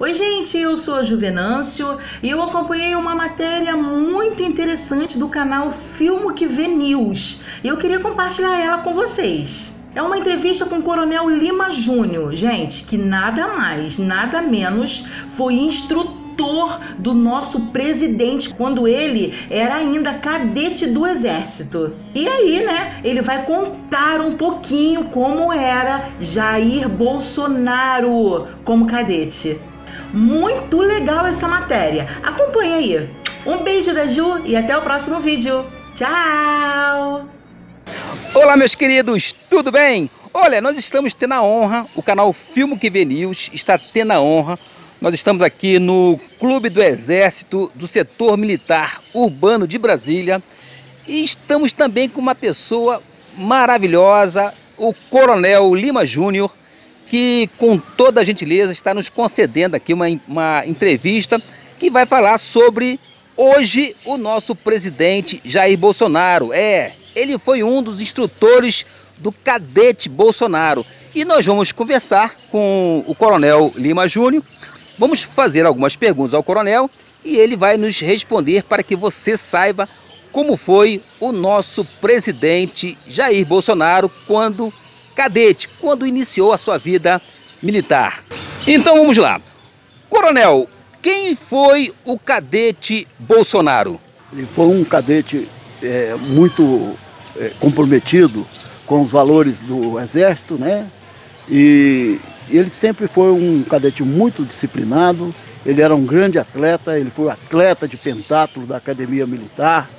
Oi gente, eu sou a Juvenâncio e eu acompanhei uma matéria muito interessante do canal Filmo que Vê News e eu queria compartilhar ela com vocês. É uma entrevista com o Coronel Lima Júnior, gente, que nada mais, nada menos foi instrutor do nosso presidente quando ele era ainda cadete do Exército. E aí, né, ele vai contar um pouquinho como era Jair Bolsonaro como cadete. Muito legal essa matéria. Acompanhe aí. Um beijo da Ju e até o próximo vídeo. Tchau! Olá, meus queridos, tudo bem? Olha, nós estamos tendo a honra, o canal Filmo que Vê News está tendo a honra. Nós estamos aqui no Clube do Exército do Setor Militar Urbano de Brasília e estamos também com uma pessoa maravilhosa, o Coronel Lima Júnior, que com toda a gentileza está nos concedendo aqui uma entrevista que vai falar sobre hoje o nosso presidente Jair Bolsonaro. Ele foi um dos instrutores do cadete Bolsonaro e nós vamos conversar com o Coronel Lima Júnior. Vamos fazer algumas perguntas ao coronel e ele vai nos responder para que você saiba como foi o nosso presidente Jair Bolsonaro quando cadete, quando iniciou a sua vida militar. Então vamos lá. Coronel, quem foi o cadete Bolsonaro? Ele foi um cadete muito comprometido com os valores do Exército, né? E ele sempre foi um cadete muito disciplinado, ele era um grande atleta, ele foi atleta de pentatlo da Academia Militar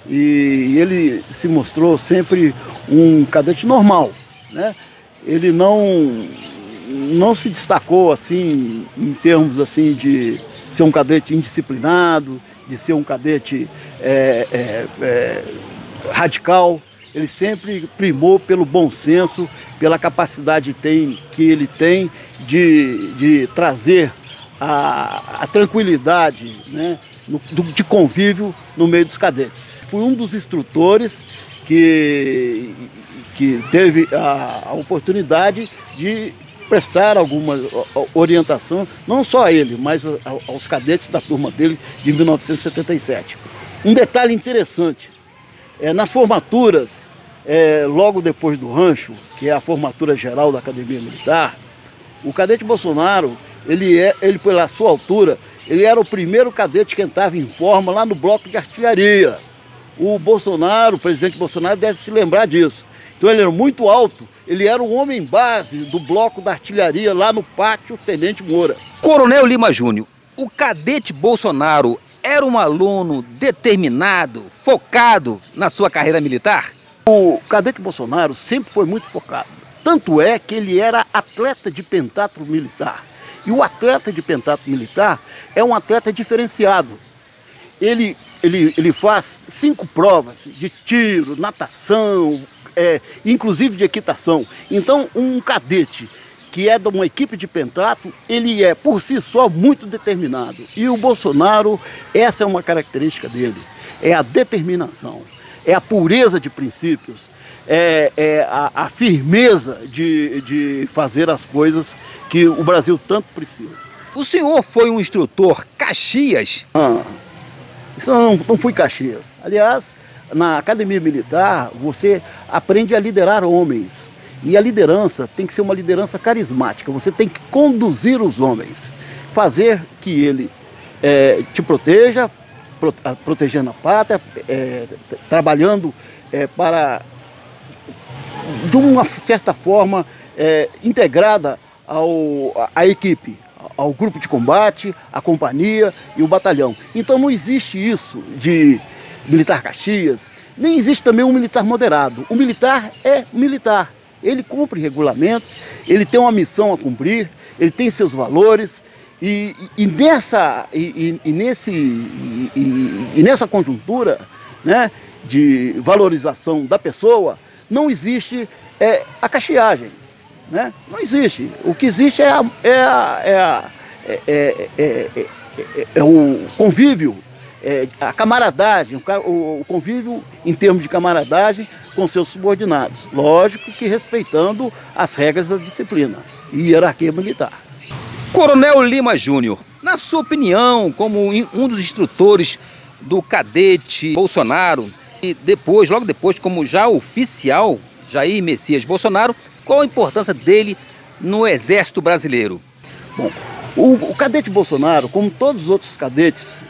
e ele se mostrou sempre um cadete normal, né? Ele não se destacou assim em termos assim de ser um cadete indisciplinado, de ser um cadete radical. Ele sempre primou pelo bom senso, pela capacidade que ele tem de trazer a tranquilidade, né, de convívio no meio dos cadetes. Fui um dos instrutores que teve a oportunidade de prestar alguma orientação, não só a ele, mas aos cadetes da turma dele de 1977. Um detalhe interessante, nas formaturas, logo depois do rancho, que é a formatura geral da Academia Militar, o cadete Bolsonaro, ele pela sua altura, ele era o primeiro cadete que entrava em forma lá no bloco de artilharia. O Bolsonaro, o presidente Bolsonaro deve se lembrar disso. Então ele era muito alto, ele era o homem base do bloco da artilharia lá no pátio Tenente Moura. Coronel Lima Júnior, o cadete Bolsonaro era um aluno determinado, focado na sua carreira militar? O cadete Bolsonaro sempre foi muito focado. Tanto é que ele era atleta de pentatlo militar. E o atleta de pentatlo militar é um atleta diferenciado. Ele faz 5 provas de tiro, natação, inclusive de equitação. Então, um cadete que é de uma equipe de pentatlo, ele é, por si só, muito determinado. E o Bolsonaro, essa é uma característica dele, é a determinação, é a pureza de princípios, a firmeza de fazer as coisas que o Brasil tanto precisa. O senhor foi um instrutor Caxias? Isso não fui Caxias. Aliás, na Academia Militar, você aprende a liderar homens. E a liderança tem que ser uma liderança carismática. Você tem que conduzir os homens. Fazer que ele te proteja, protegendo a pátria, trabalhando de uma certa forma, integrada à equipe, ao grupo de combate, à companhia e o batalhão. Então não existe isso de militar Caxias, nem existe também um militar moderado. O militar é militar, ele cumpre regulamentos, ele tem uma missão a cumprir, ele tem seus valores e nessa conjuntura, né, de valorização da pessoa, não existe a caxiagem, né? Não existe. O que existe é o convívio, a camaradagem, o convívio em termos de camaradagem com seus subordinados. Lógico que respeitando as regras da disciplina e hierarquia militar. Coronel Lima Júnior, na sua opinião, como um dos instrutores do cadete Bolsonaro e depois, logo depois, como já oficial Jair Messias Bolsonaro, qual a importância dele no Exército Brasileiro? Bom, o cadete Bolsonaro, como todos os outros cadetes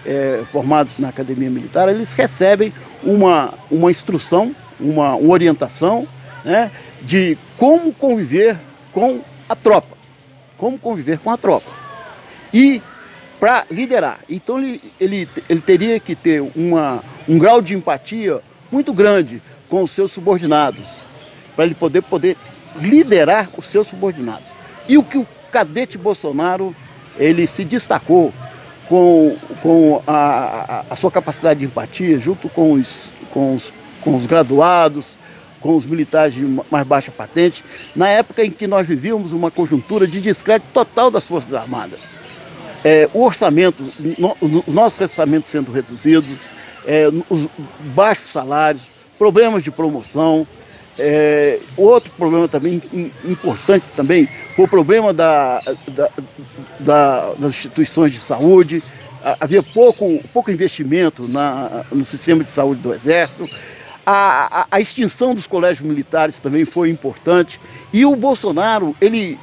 formados na Academia Militar, eles recebem uma instrução, uma orientação, né, de como conviver com a tropa. Como conviver com a tropa. E para liderar. Então ele teria que ter um grau de empatia muito grande com os seus subordinados, para ele poder liderar os seus subordinados. E o que o cadete Bolsonaro, ele se destacou com a sua capacidade de empatia, junto com os graduados, com os militares de mais baixa patente, na época em que nós vivíamos uma conjuntura de descrédito total das Forças Armadas. O orçamento, os nossos orçamentos sendo reduzidos, os baixos salários, problemas de promoção. Outro problema também importante também foi o problema das instituições de saúde. Havia pouco investimento no sistema de saúde do Exército. A extinção dos colégios militares também foi importante. E o Bolsonaro, ele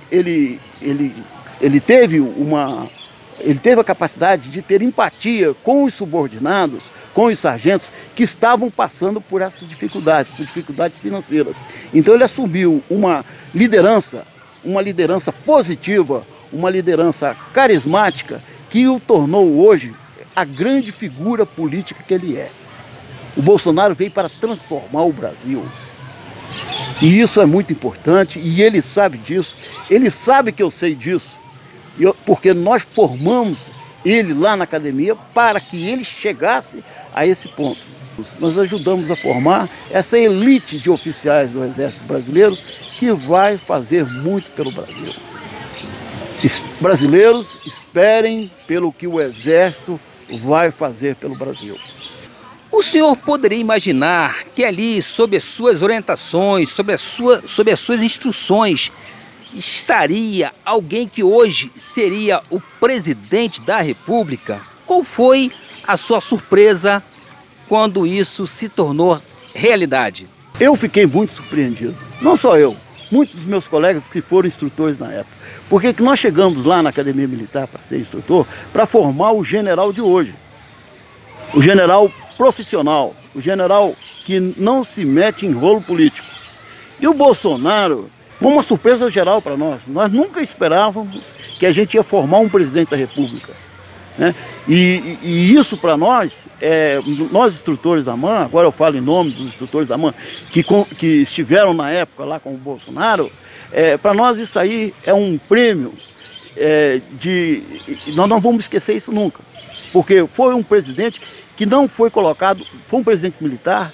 teve a capacidade de ter empatia com os subordinados, com os sargentos que estavam passando por essas dificuldades, por dificuldades financeiras. Então ele assumiu uma liderança positiva, uma liderança carismática, que o tornou hoje a grande figura política que ele é. O Bolsonaro veio para transformar o Brasil. E isso é muito importante, e ele sabe disso. Ele sabe que eu sei disso, porque nós formamos ele lá na academia para que ele chegasse a esse ponto. Nós ajudamos a formar essa elite de oficiais do Exército Brasileiro que vai fazer muito pelo Brasil. Brasileiros, esperem pelo que o Exército vai fazer pelo Brasil. O senhor poderia imaginar que ali, sob as suas orientações, sob as suas instruções, estaria alguém que hoje seria o presidente da República? Qual foi a sua surpresa quando isso se tornou realidade? Eu fiquei muito surpreendido, não só eu, muitos dos meus colegas que foram instrutores na época, porque nós chegamos lá na Academia Militar para ser instrutor, para formar o general de hoje, o general profissional, o general que não se mete em rolo político. E o Bolsonaro foi uma surpresa geral para nós. Nós nunca esperávamos que a gente ia formar um presidente da República, né? E isso para nós, nós instrutores da AMAN, agora eu falo em nome dos instrutores da AMAN, que estiveram na época lá com o Bolsonaro, para nós isso aí é um prêmio, nós não vamos esquecer isso nunca, porque foi um presidente que não foi colocado, foi um presidente militar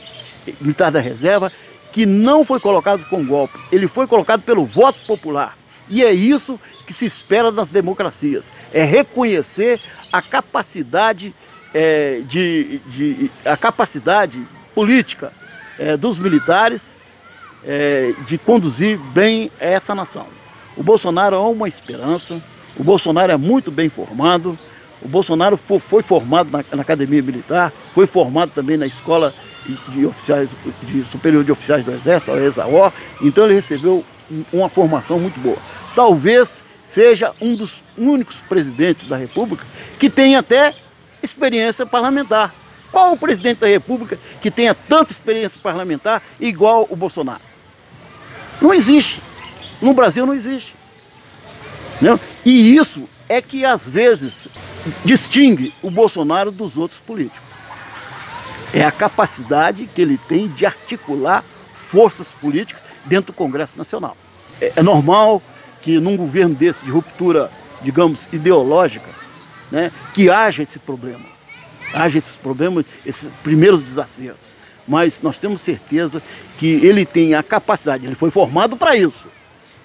da reserva, que não foi colocado com golpe, ele foi colocado pelo voto popular. E é isso que se espera das democracias, é reconhecer a capacidade, a capacidade política dos militares de conduzir bem essa nação. O Bolsonaro é uma esperança, o Bolsonaro é muito bem formado, o Bolsonaro foi formado na Academia Militar, foi formado também na Escola Superior de Oficiais do Exército, a ESAO, então ele recebeu uma formação muito boa. Talvez seja um dos únicos presidentes da República que tem até experiência parlamentar. Qual o presidente da República que tenha tanta experiência parlamentar igual o Bolsonaro? Não existe. No Brasil não existe. Não? E isso é que às vezes distingue o Bolsonaro dos outros políticos. É a capacidade que ele tem de articular forças políticas dentro do Congresso Nacional. É normal que num governo desse, de ruptura, digamos, ideológica, né, que haja esse problema. Haja esses problemas, esses primeiros desacertos. Mas nós temos certeza que ele tem a capacidade, ele foi formado para isso.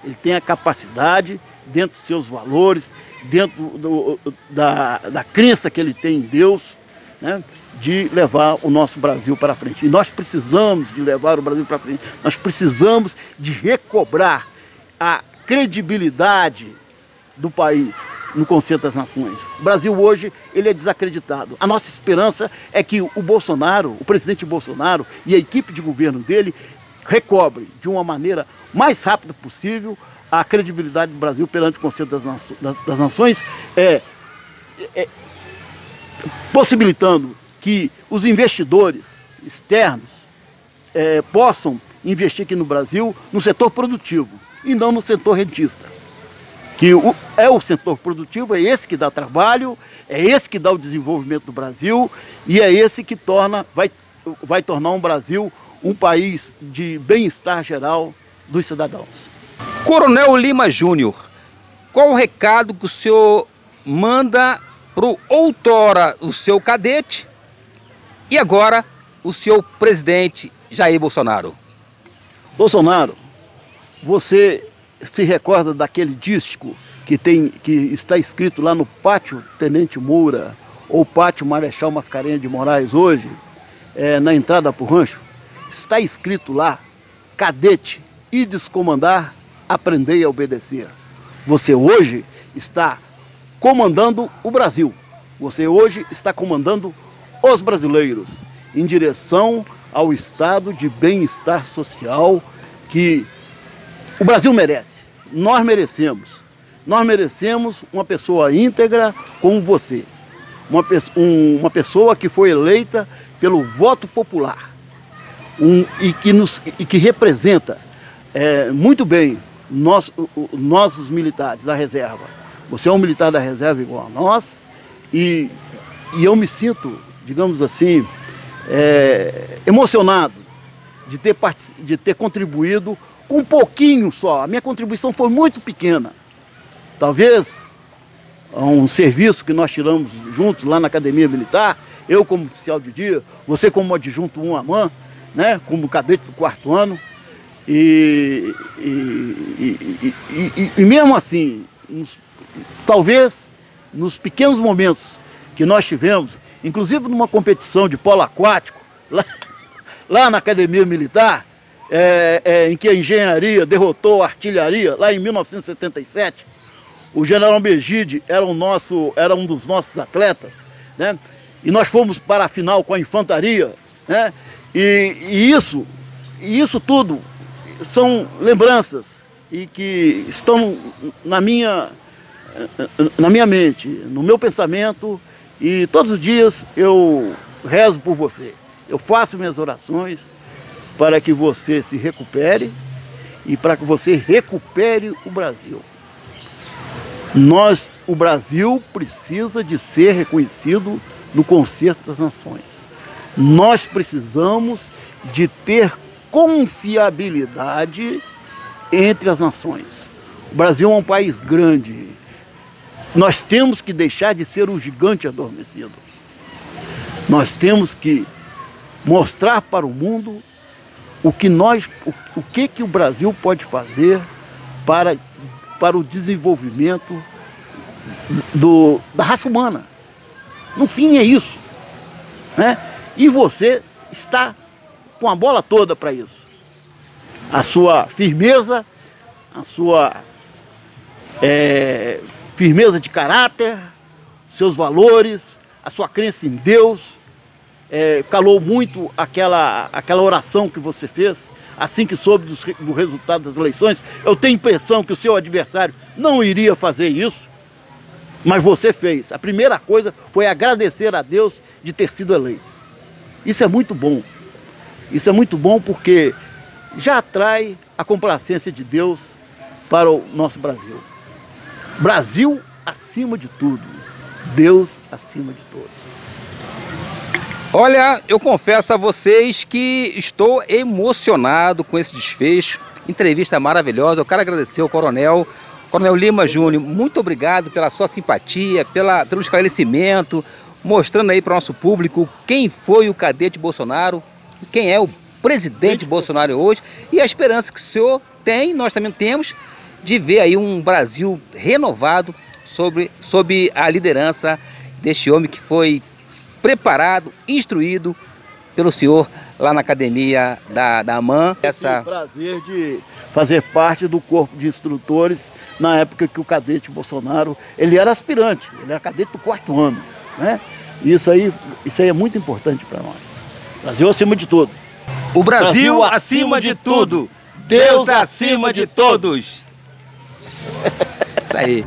Ele tem a capacidade, dentro dos seus valores, dentro da crença que ele tem em Deus, né, de levar o nosso Brasil para frente. E nós precisamos de levar o Brasil para frente. Nós precisamos de recobrar a credibilidade do país no Conselho das Nações. O Brasil hoje ele é desacreditado. A nossa esperança é que o Bolsonaro, o presidente Bolsonaro e a equipe de governo dele recobre de uma maneira mais rápida possível a credibilidade do Brasil perante o Conselho das Nações, possibilitando que os investidores externos possam investir aqui no Brasil no setor produtivo e não no setor rentista. Que o setor produtivo, é esse que dá trabalho, é esse que dá o desenvolvimento do Brasil e é esse que vai tornar um Brasil um país de bem-estar geral dos cidadãos. Coronel Lima Júnior, qual o recado que o senhor manda para o outrora o seu cadete e agora o seu presidente Jair Bolsonaro? Bolsonaro, você se recorda daquele disco que está escrito lá no Pátio Tenente Moura ou Pátio Marechal Mascarenhas de Moraes hoje, na entrada para o rancho? Está escrito lá: cadete, ides comandar, aprendei a obedecer. Você hoje está comandando o Brasil. Você hoje está comandando os brasileiros em direção ao estado de bem-estar social que o Brasil merece. Nós merecemos. Nós merecemos uma pessoa íntegra como você. Uma pessoa que foi eleita pelo voto popular e que representa muito bem nós os militares da reserva. Você é um militar da reserva igual a nós e eu me sinto, digamos assim, emocionado de ter contribuído com um pouquinho só. A minha contribuição foi muito pequena. Talvez um serviço que nós tiramos juntos lá na Academia Militar, eu como oficial de dia, você como adjunto 1 AMAN, né, como cadete do 4º ano, e mesmo assim, talvez nos pequenos momentos que nós tivemos, inclusive numa competição de polo aquático, lá na Academia Militar, em que a engenharia derrotou a artilharia, lá em 1977, o general Megide era um dos nossos atletas, né? E nós fomos para a final com a infantaria, né? E isso tudo são lembranças e que estão na minha mente, no meu pensamento, e todos os dias eu rezo por você. Eu faço minhas orações para que você se recupere e para que você recupere o Brasil. O Brasil precisa de ser reconhecido no Conselho das Nações. Nós precisamos de ter confiabilidade entre as nações. O Brasil é um país grande. Nós temos que deixar de ser um gigante adormecido. Nós temos que mostrar para o mundo o que o Brasil pode fazer para o desenvolvimento da raça humana. No fim é isso, né? E você está com a bola toda para isso. A sua firmeza, a sua firmeza de caráter, seus valores, a sua crença em Deus, calou muito aquela oração que você fez, assim que soube do resultado das eleições. Eu tenho a impressão que o seu adversário não iria fazer isso, mas você fez. A primeira coisa foi agradecer a Deus de ter sido eleito. Isso é muito bom. Isso é muito bom porque já atrai a complacência de Deus para o nosso Brasil. Brasil acima de tudo. Deus acima de todos. Olha, eu confesso a vocês que estou emocionado com esse desfecho. Entrevista maravilhosa. Eu quero agradecer ao Coronel Lima Júnior. Muito obrigado pela sua simpatia, pelo esclarecimento, mostrando aí para o nosso público quem foi o cadete Bolsonaro, quem é o presidente Bolsonaro hoje e a esperança que o senhor tem, nós também temos, de ver aí um Brasil renovado sob a liderança deste homem que foi preparado, instruído pelo senhor lá na academia da AMAN. Esse prazer de fazer parte do corpo de instrutores na época que o cadete Bolsonaro, ele era aspirante, ele era cadete do 4º ano, né? Isso aí é muito importante para nós. Brasil acima de tudo. O Brasil acima de tudo. Deus acima de todos. Isso aí.